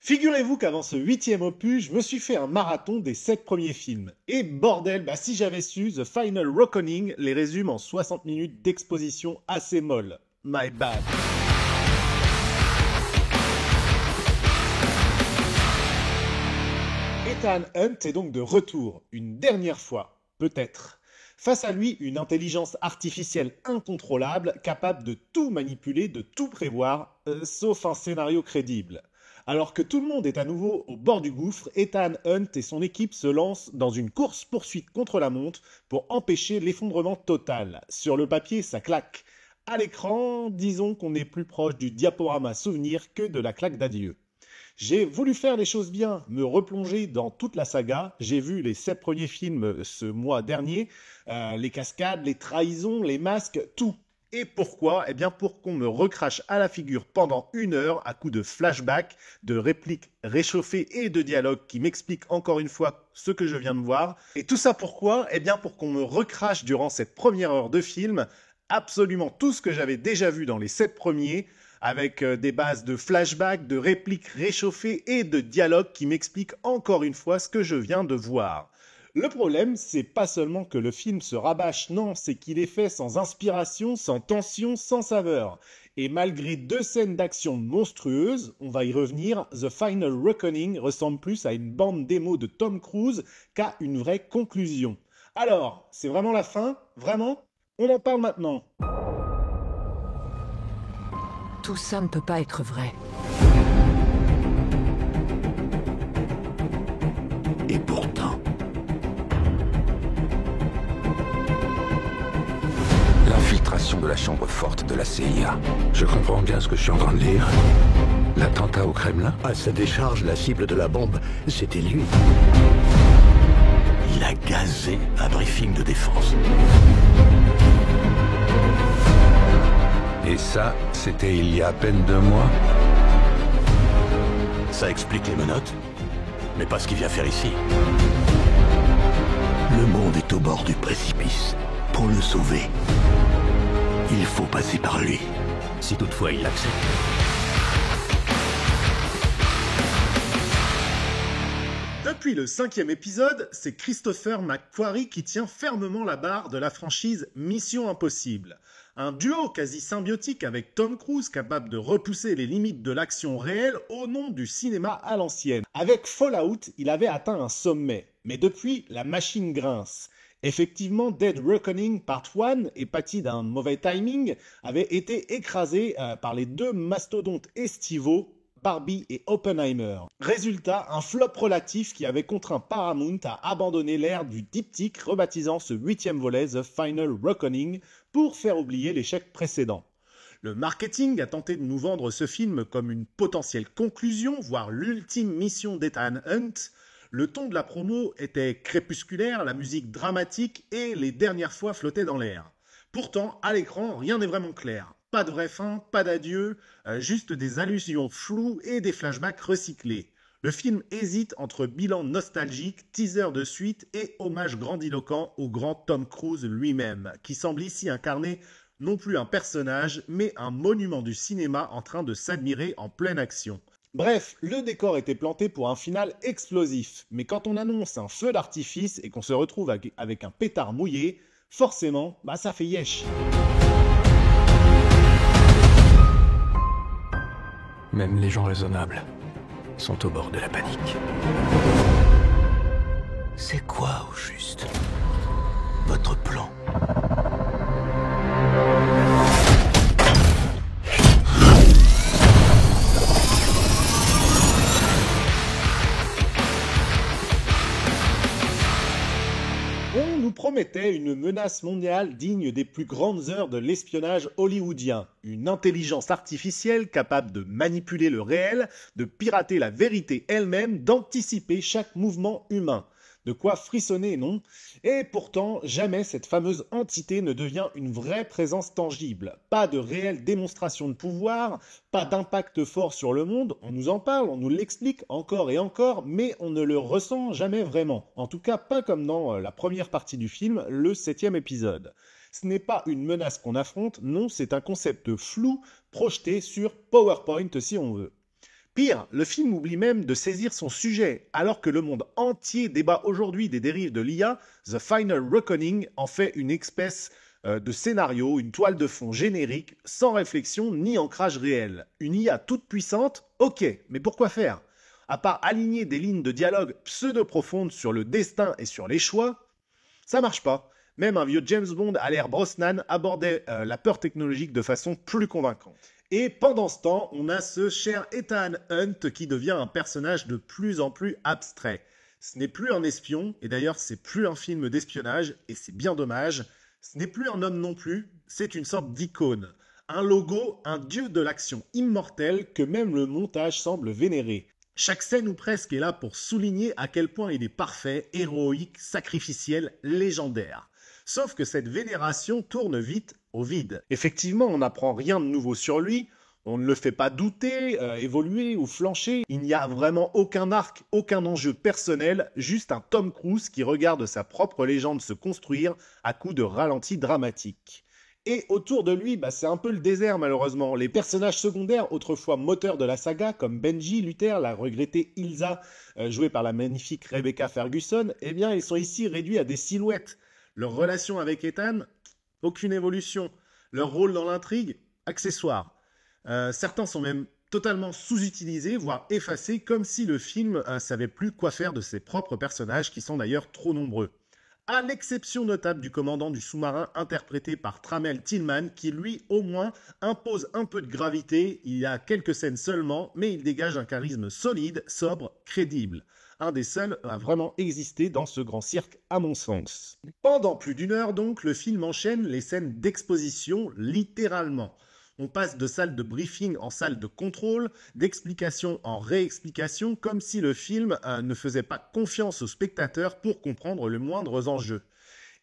Figurez-vous qu'avant ce 8e opus, je me suis fait un marathon des 7 premiers films. Et bordel, si j'avais su, The Final Reckoning les résume en 60 minutes d'exposition assez molle. My bad. Ethan Hunt est donc de retour, une dernière fois, peut-être. Face à lui, une intelligence artificielle incontrôlable, capable de tout manipuler, de tout prévoir, sauf un scénario crédible. Alors que tout le monde est à nouveau au bord du gouffre, Ethan Hunt et son équipe se lancent dans une course-poursuite contre la montre pour empêcher l'effondrement total. Sur le papier, ça claque. À l'écran, disons qu'on est plus proche du diaporama souvenir que de la claque d'adieu. J'ai voulu faire les choses bien, me replonger dans toute la saga. J'ai vu les 7 premiers films ce mois dernier, les cascades, les trahisons, les masques, tout. Et pourquoi ? Eh bien pour qu'on me recrache à la figure pendant 1 heure à coups de flashbacks, de répliques réchauffées et de dialogues qui m'expliquent encore une fois ce que je viens de voir. Et tout ça pourquoi ? Eh bien pour qu'on me recrache durant cette première heure de film absolument tout ce que j'avais déjà vu dans les 7 premiers, avec des bases de flashbacks, de répliques réchauffées et de dialogues qui m'expliquent encore une fois ce que je viens de voir. Le problème, c'est pas seulement que le film se rabâche, non, c'est qu'il est fait sans inspiration, sans tension, sans saveur. Et malgré 2 scènes d'action monstrueuses, on va y revenir, The Final Reckoning ressemble plus à une bande démo de Tom Cruise qu'à une vraie conclusion. Alors, c'est vraiment la fin ? Vraiment ? On en parle maintenant. Tout ça ne peut pas être vrai. Et pourtant... L'infiltration de la chambre forte de la CIA. Je comprends bien ce que je suis en train de lire. L'attentat au Kremlin. À sa décharge, la cible de la bombe, c'était lui. Il a gazé un briefing de défense. Et ça, c'était il y a à peine 2 mois. Ça explique les menottes, mais pas ce qu'il vient faire ici. Le monde est au bord du précipice. Pour le sauver, il faut passer par lui. Si toutefois il l'accepte. Depuis le 5e épisode, c'est Christopher McQuarrie qui tient fermement la barre de la franchise Mission Impossible. Un duo quasi symbiotique avec Tom Cruise capable de repousser les limites de l'action réelle au nom du cinéma à l'ancienne. Avec Fallout, il avait atteint un sommet, mais depuis, la machine grince. Effectivement, Dead Reckoning Part 1, épaté d'un mauvais timing, avait été écrasé par les 2 mastodontes estivaux, Barbie et Oppenheimer. Résultat, un flop relatif qui avait contraint Paramount à abandonner l'ère du diptyque, rebaptisant ce 8e volet The Final Reckoning pour faire oublier l'échec précédent. Le marketing a tenté de nous vendre ce film comme une potentielle conclusion, voire l'ultime mission d'Ethan Hunt. Le ton de la promo était crépusculaire, la musique dramatique et les dernières fois flottait dans l'air. Pourtant, à l'écran, rien n'est vraiment clair. Pas de vraie fin, pas d'adieu, juste des allusions floues et des flashbacks recyclés. Le film hésite entre bilan nostalgique, teaser de suite et hommage grandiloquent au grand Tom Cruise lui-même, qui semble ici incarner non plus un personnage, mais un monument du cinéma en train de s'admirer en pleine action. Bref, le décor était planté pour un final explosif, mais quand on annonce un feu d'artifice et qu'on se retrouve avec un pétard mouillé, forcément, ça fait yesh. Même les gens raisonnables sont au bord de la panique. C'est quoi, au juste, votre plan ? On nous promettait une menace mondiale digne des plus grandes heures de l'espionnage hollywoodien. Une intelligence artificielle capable de manipuler le réel, de pirater la vérité elle-même, d'anticiper chaque mouvement humain. De quoi frissonner, non ? Et pourtant, jamais cette fameuse entité ne devient une vraie présence tangible. Pas de réelle démonstration de pouvoir, pas d'impact fort sur le monde, on nous en parle, on nous l'explique encore et encore, mais on ne le ressent jamais vraiment. En tout cas, pas comme dans la première partie du film, le 7e épisode. Ce n'est pas une menace qu'on affronte, non, c'est un concept flou projeté sur PowerPoint si on veut. Pire, le film oublie même de saisir son sujet, alors que le monde entier débat aujourd'hui des dérives de l'IA. The Final Reckoning en fait une espèce de scénario, une toile de fond générique, sans réflexion ni ancrage réel. Une IA toute puissante, ok, mais pourquoi faire ? À part aligner des lignes de dialogue pseudo-profondes sur le destin et sur les choix, ça marche pas. Même un vieux James Bond à l'ère Brosnan abordait la peur technologique de façon plus convaincante. Et pendant ce temps, on a ce cher Ethan Hunt qui devient un personnage de plus en plus abstrait. Ce n'est plus un espion, et d'ailleurs c'est plus un film d'espionnage, et c'est bien dommage. Ce n'est plus un homme non plus, c'est une sorte d'icône. Un logo, un dieu de l'action immortel que même le montage semble vénérer. Chaque scène ou presque est là pour souligner à quel point il est parfait, héroïque, sacrificiel, légendaire. Sauf que cette vénération tourne vite au vide. Effectivement, on n'apprend rien de nouveau sur lui, on ne le fait pas douter, évoluer ou flancher. Il n'y a vraiment aucun arc, aucun enjeu personnel, juste un Tom Cruise qui regarde sa propre légende se construire à coups de ralentis dramatiques. Et autour de lui, c'est un peu le désert malheureusement. Les personnages secondaires, autrefois moteurs de la saga, comme Benji, Luther, la regrettée Ilsa, jouée par la magnifique Rebecca Ferguson, eh bien ils sont ici réduits à des silhouettes. Leur relation avec Ethan, aucune évolution. Leur rôle dans l'intrigue, accessoire. Certains sont même totalement sous-utilisés, voire effacés, comme si le film savait plus quoi faire de ses propres personnages, qui sont d'ailleurs trop nombreux. À l'exception notable du commandant du sous-marin interprété par Tramell Tillman, qui lui, au moins, impose un peu de gravité. Il y a quelques scènes seulement, mais il dégage un charisme solide, sobre, crédible. Un des seuls à vraiment exister dans ce grand cirque, à mon sens. Pendant plus d'une heure, donc, le film enchaîne les scènes d'exposition, littéralement. On passe de salle de briefing en salle de contrôle, d'explication en réexplication, comme si le film ne faisait pas confiance aux spectateurs pour comprendre les moindres enjeux.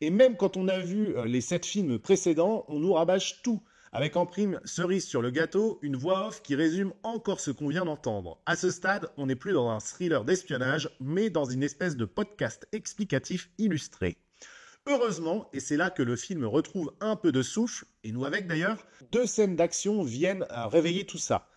Et même quand on a vu les 7 films précédents, on nous rabâche tout, avec en prime, cerise sur le gâteau, une voix off qui résume encore ce qu'on vient d'entendre. À ce stade, on n'est plus dans un thriller d'espionnage, mais dans une espèce de podcast explicatif illustré. Heureusement, et c'est là que le film retrouve un peu de souffle, et nous avec d'ailleurs, 2 scènes d'action viennent réveiller tout ça.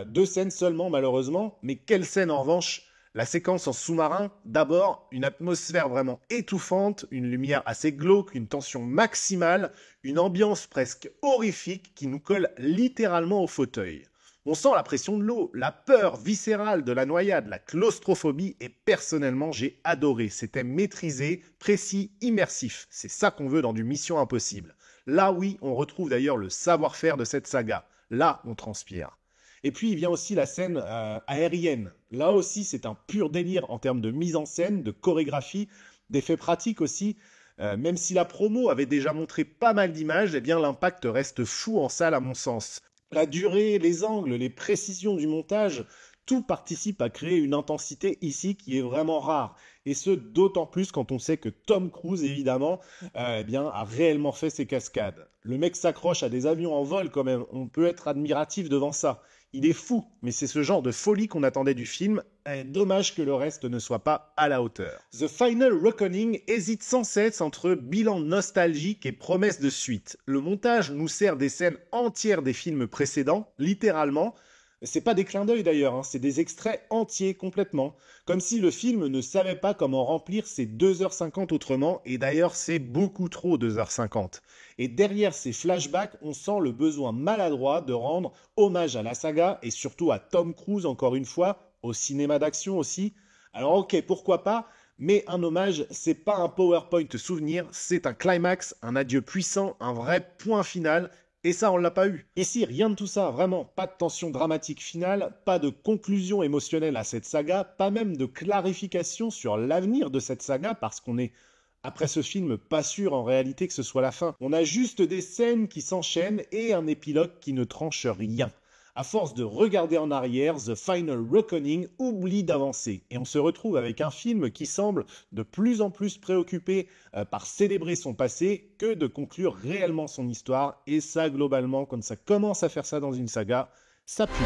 2 scènes seulement malheureusement, mais quelle scène en revanche ? La séquence en sous-marin, d'abord, une atmosphère vraiment étouffante, une lumière assez glauque, une tension maximale, une ambiance presque horrifique qui nous colle littéralement au fauteuil. On sent la pression de l'eau, la peur viscérale de la noyade, la claustrophobie, et personnellement, j'ai adoré. C'était maîtrisé, précis, immersif. C'est ça qu'on veut dans du Mission Impossible. Là, oui, on retrouve d'ailleurs le savoir-faire de cette saga. Là, on transpire. Et puis, il vient aussi la scène aérienne. Là aussi, c'est un pur délire en termes de mise en scène, de chorégraphie, d'effets pratiques aussi. Même si la promo avait déjà montré pas mal d'images, eh bien, l'impact reste fou en salle à mon sens. La durée, les angles, les précisions du montage, tout participe à créer une intensité ici qui est vraiment rare. Et ce, d'autant plus quand on sait que Tom Cruise, évidemment, a réellement fait ses cascades. Le mec s'accroche à des avions en vol quand même, on peut être admiratif devant ça. Il est fou, mais c'est ce genre de folie qu'on attendait du film. Dommage que le reste ne soit pas à la hauteur. The Final Reckoning hésite sans cesse entre bilan nostalgique et promesse de suite. Le montage nous sert des scènes entières des films précédents, littéralement. C'est pas des clins d'œil d'ailleurs, c'est des extraits entiers complètement. Comme si le film ne savait pas comment remplir ses 2h50 autrement, et d'ailleurs c'est beaucoup trop 2h50. Et derrière ces flashbacks, on sent le besoin maladroit de rendre hommage à la saga, et surtout à Tom Cruise encore une fois, au cinéma d'action aussi. Alors ok, pourquoi pas, mais un hommage, c'est pas un PowerPoint souvenir, c'est un climax, un adieu puissant, un vrai point final. Et ça, on l'a pas eu. Ici, rien de tout ça, vraiment. Pas de tension dramatique finale, pas de conclusion émotionnelle à cette saga, pas même de clarification sur l'avenir de cette saga, parce qu'on est, après ce film, pas sûr en réalité que ce soit la fin. On a juste des scènes qui s'enchaînent et un épilogue qui ne tranche rien. À force de regarder en arrière, The Final Reckoning oublie d'avancer. Et on se retrouve avec un film qui semble de plus en plus préoccupé par célébrer son passé que de conclure réellement son histoire. Et ça, globalement, quand ça commence à faire ça dans une saga, ça pue.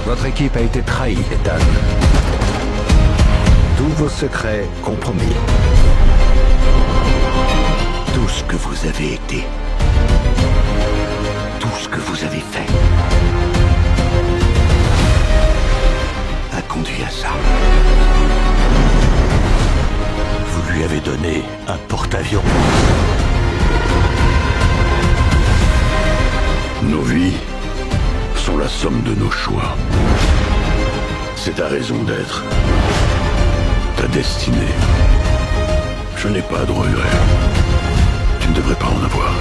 Votre équipe a été trahie, Ethan. Tous vos secrets compromis. Tout ce que vous avez été. Tout ce que vous avez fait. choix. C'est ta raison d'être. Ta destinée. Je n'ai pas de regrets. Tu ne devrais pas en avoir.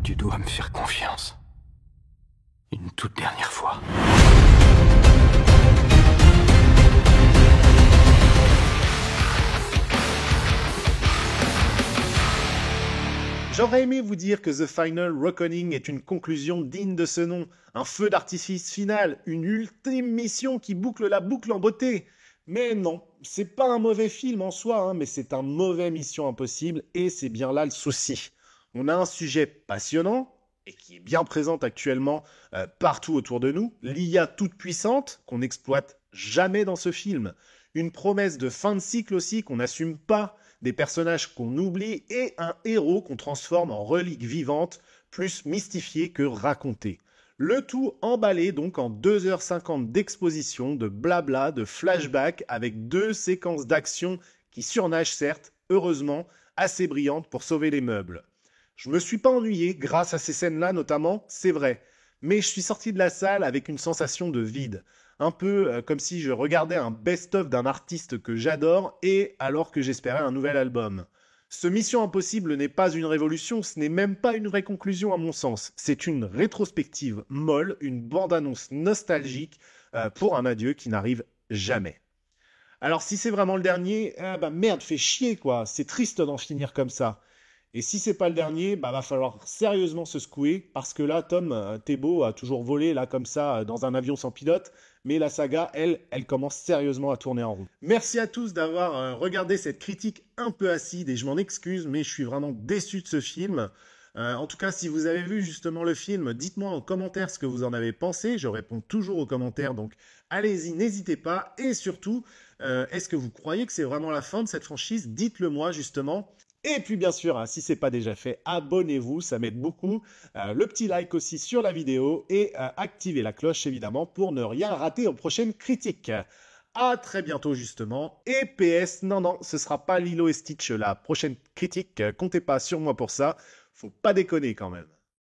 Tu dois me faire confiance. Une toute dernière fois. J'aurais aimé vous dire que The Final Reckoning est une conclusion digne de ce nom, un feu d'artifice final, une ultime mission qui boucle la boucle en beauté. Mais non, c'est pas un mauvais film en soi, mais c'est un mauvais Mission Impossible, et c'est bien là le souci. On a un sujet passionnant, et qui est bien présente actuellement partout autour de nous, l'IA toute puissante qu'on n'exploite jamais dans ce film, une promesse de fin de cycle aussi qu'on n'assume pas, des personnages qu'on oublie et un héros qu'on transforme en relique vivante, plus mystifié que raconté. Le tout emballé donc en 2h50 d'exposition, de blabla, de flashback, avec 2 séquences d'action qui surnagent certes, heureusement, assez brillantes pour sauver les meubles. Je me suis pas ennuyé grâce à ces scènes-là notamment, c'est vrai, mais je suis sorti de la salle avec une sensation de vide. Un peu comme si je regardais un best-of d'un artiste que j'adore et alors que j'espérais un nouvel album. Ce Mission Impossible n'est pas une révolution, ce n'est même pas une vraie conclusion à mon sens. C'est une rétrospective molle, une bande-annonce nostalgique pour un adieu qui n'arrive jamais. Alors si c'est vraiment le dernier, merde, fait chier quoi, c'est triste d'en finir comme ça. Et si c'est pas le dernier, va falloir sérieusement se secouer, parce que là, Tom, t'es beau, a toujours volé là comme ça dans un avion sans pilote, mais la saga, elle commence sérieusement à tourner en roue. Merci à tous d'avoir regardé cette critique un peu acide, et je m'en excuse, mais je suis vraiment déçu de ce film. En tout cas, si vous avez vu justement le film, dites-moi en commentaire ce que vous en avez pensé, je réponds toujours aux commentaires, donc allez-y, n'hésitez pas, et surtout, est-ce que vous croyez que c'est vraiment la fin de cette franchise? Dites-le moi justement. Et puis bien sûr, si ce n'est pas déjà fait, abonnez-vous, ça m'aide beaucoup. Le petit like aussi sur la vidéo et activez la cloche évidemment pour ne rien rater aux prochaines critiques. À très bientôt justement. Et PS, non, ce sera pas Lilo et Stitch la prochaine critique, comptez pas sur moi pour ça, faut pas déconner quand même.